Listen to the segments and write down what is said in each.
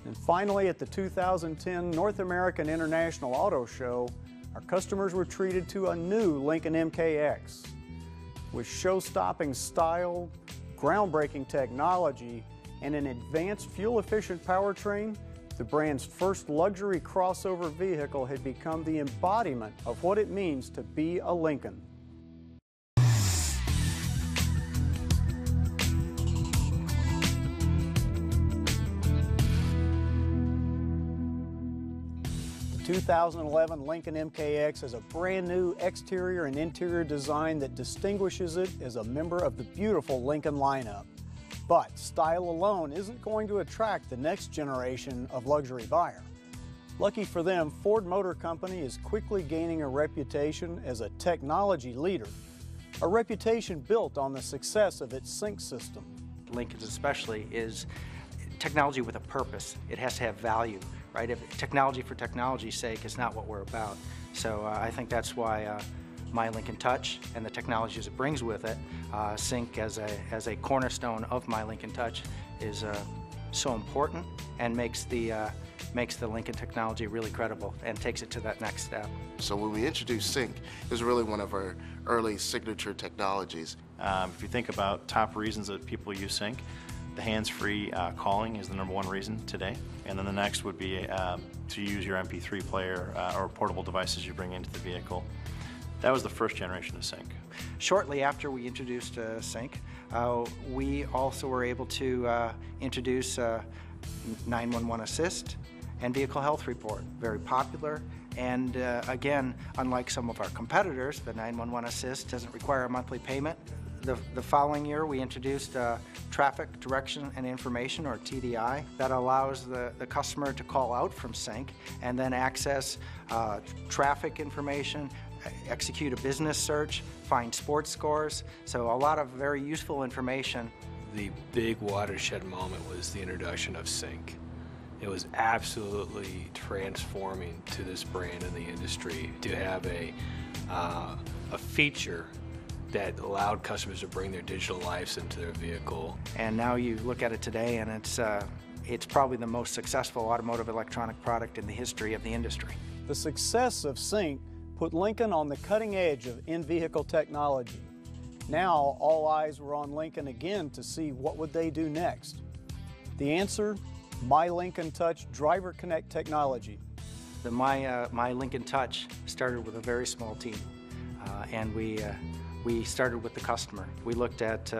And finally, at the 2010 North American International Auto Show, our customers were treated to a new Lincoln MKX. With show-stopping style, groundbreaking technology, and an advanced fuel-efficient powertrain, the brand's first luxury crossover vehicle had become the embodiment of what it means to be a Lincoln. The 2011 Lincoln MKX has a brand new exterior and interior design that distinguishes it as a member of the beautiful Lincoln lineup. But style alone isn't going to attract the next generation of luxury buyer. Lucky for them, Ford Motor Company is quickly gaining a reputation as a technology leader, a reputation built on the success of its sync system. Lincoln's especially is technology with a purpose. It has to have value, right? If technology for technology's sake is not what we're about. So I think that's why my Lincoln Touch and the technologies it brings with it, sync as a cornerstone of my Lincoln Touch, is so important and makes the Lincoln technology really credible and takes it to that next step. So when we introduced sync, it was really one of our early signature technologies. If you think about top reasons that people use sync, the hands-free calling is the #1 reason today, and then the next would be to use your MP3 player or portable devices you bring into the vehicle. That was the first generation of sync. Shortly after we introduced sync, we also were able to introduce 911 Assist and Vehicle Health Report. Very popular, and again, unlike some of our competitors, the 911 Assist doesn't require a monthly payment. The following year, we introduced Traffic Direction and Information, or TDI, that allows the customer to call out from sync and then access traffic information, execute a business search, find sports scores, so a lot of very useful information. The big watershed moment was the introduction of sync. It was absolutely transforming to this brand in the industry to have a feature that allowed customers to bring their digital lives into their vehicle. And now you look at it today and it's probably the most successful automotive electronic product in the history of the industry. The success of sync put Lincoln on the cutting edge of in-vehicle technology. Now all eyes were on Lincoln again to see what would they do next. The answer? My Lincoln Touch Driver Connect technology. The My Lincoln Touch started with a very small team, and we started with the customer. We looked at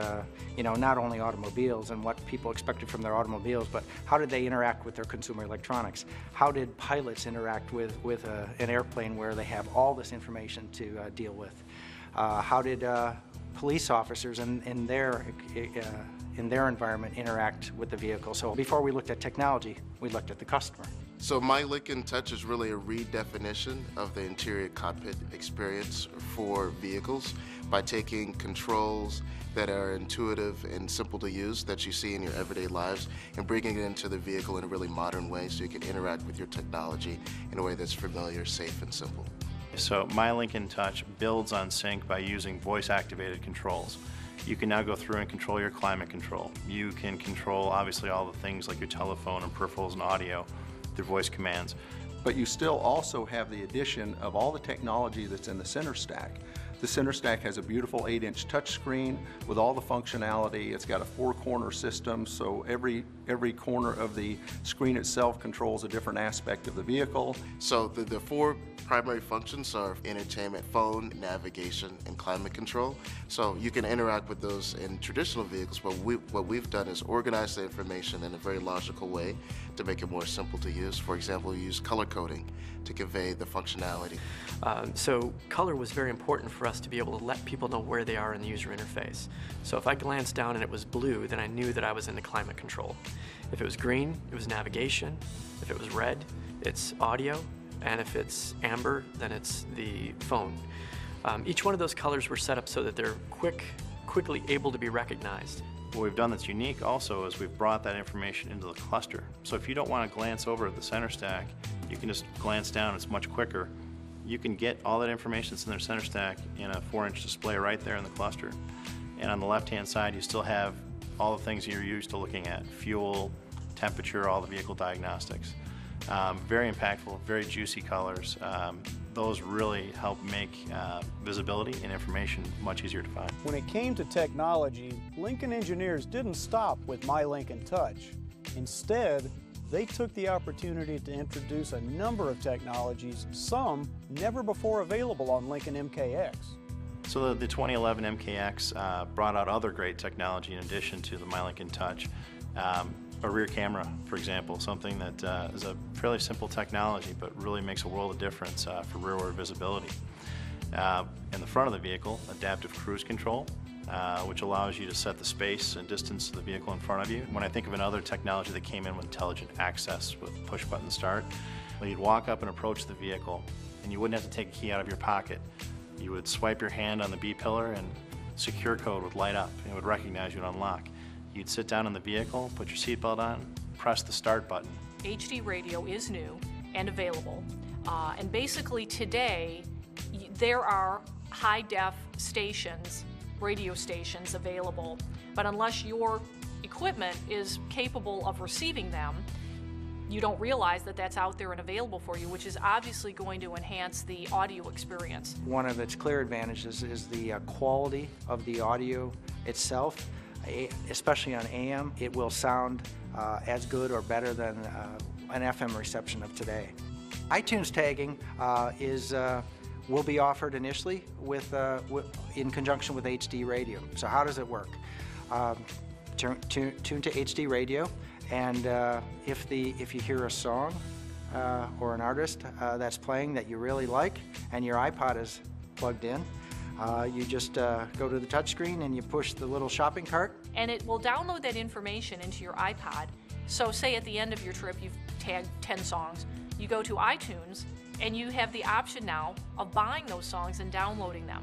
not only automobiles and what people expected from their automobiles, but how did they interact with their consumer electronics? How did pilots interact with an airplane where they have all this information to deal with? How did police officers in their environment interact with the vehicle? So before we looked at technology, we looked at the customer. So My Lincoln Touch is really a redefinition of the interior cockpit experience for vehicles by taking controls that are intuitive and simple to use that you see in your everyday lives and bringing it into the vehicle in a really modern way so you can interact with your technology in a way that's familiar, safe, and simple. So My Lincoln Touch builds on sync by using voice-activated controls. You can now go through and control your climate control. You can control obviously all the things like your telephone and peripherals and audio through voice commands. But you still also have the addition of all the technology that's in the center stack. The center stack has a beautiful 8-inch touchscreen with all the functionality. It's got a 4-corner system, so every corner of the screen itself controls a different aspect of the vehicle. So the 4 primary functions are entertainment, phone, navigation, and climate control. So you can interact with those in traditional vehicles, but what we've done is organize the information in a very logical way to make it more simple to use. For example, we use color coding to convey the functionality. So color was very important for us to be able to let people know where they are in the user interface. So if I glanced down and it was blue, then I knew that I was in the climate control. If it was green, it was navigation. If it was red, it's audio. And if it's amber, then it's the phone. Each one of those colors were set up so that they're quickly able to be recognized. What we've done that's unique also is we've brought that information into the cluster. So if you don't want to glance over at the center stack, you can just glance down, it's much quicker. You can get all that information that's in their center stack in a 4-inch display right there in the cluster. And on the left-hand side, you still have all the things you're used to looking at: fuel, temperature, all the vehicle diagnostics. Very impactful, very juicy colors. Those really help make visibility and information much easier to find. When it came to technology, Lincoln engineers didn't stop with My Lincoln Touch. Instead, they took the opportunity to introduce a number of technologies, some never before available on Lincoln MKX. So the 2011 MKX brought out other great technology in addition to the My Lincoln Touch. A rear camera, for example, something that is a fairly simple technology but really makes a world of difference for rearward visibility. In the front of the vehicle, adaptive cruise control, which allows you to set the space and distance of the vehicle in front of you. When I think of another technology that came in with intelligent access with push-button start, well, you'd walk up and approach the vehicle and you wouldn't have to take a key out of your pocket. You would swipe your hand on the B-pillar and secure code would light up and it would recognize you and unlock. You'd sit down in the vehicle, put your seatbelt on, press the start button. HD radio is new and available. And basically today, there are high-def stations, radio stations available. But unless your equipment is capable of receiving them, you don't realize that that's out there and available for you, which is obviously going to enhance the audio experience. One of its clear advantages is the quality of the audio itself. Especially on AM, it will sound as good or better than an FM reception of today. iTunes tagging will be offered initially in conjunction with HD radio. So how does it work? Tune to HD radio, and if you hear a song or an artist that's playing that you really like, and your iPod is plugged in, you just go to the touchscreen and you push the little shopping cart. And it will download that information into your iPod. So say at the end of your trip you've tagged 10 songs, you go to iTunes and you have the option now of buying those songs and downloading them.